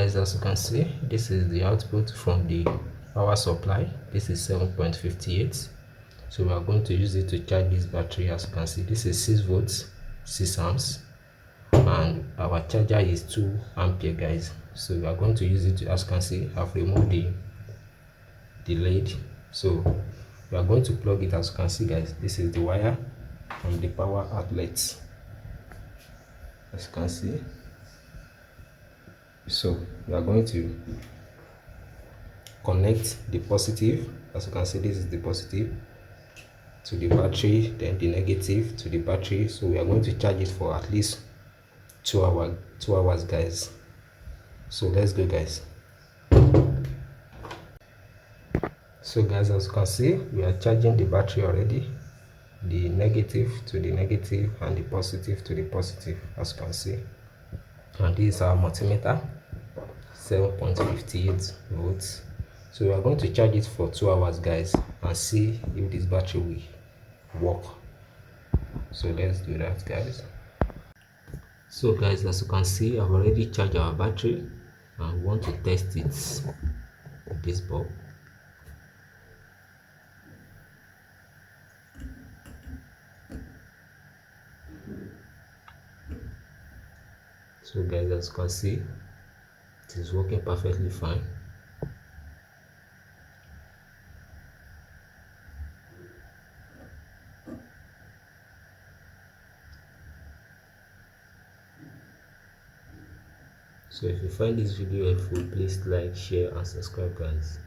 guys, as you can see, this is the output from the power supply. This is 7.58. So we are going to use it to charge this battery. As you can see, this is 6 volts 6 amps, and our charger is 2 ampere, guys. So we are going to use it to, as you can see, I've removed the lid. So we are going to plug it. As you can see, guys, this is the wire from the power outlet, as you can see. So we are going to connect the positive, as you can see, this is the positive to the battery, then the negative to the battery. So we are going to charge it for at least 2 hours, guys. So let's go, guys. So guys, as you can see, we are charging the battery already, the negative to the negative and the positive to the positive, as you can see. And this is our multimeter, 7.58 volts. So we are going to charge it for 2 hours, guys, and see if this battery will work. So let's do that, guys. So guys, as you can see, I've already charged our battery and we want to test it with this bulb. So guys, as you can see, it is working perfectly fine. So if you find this video helpful, please like, share and subscribe, guys.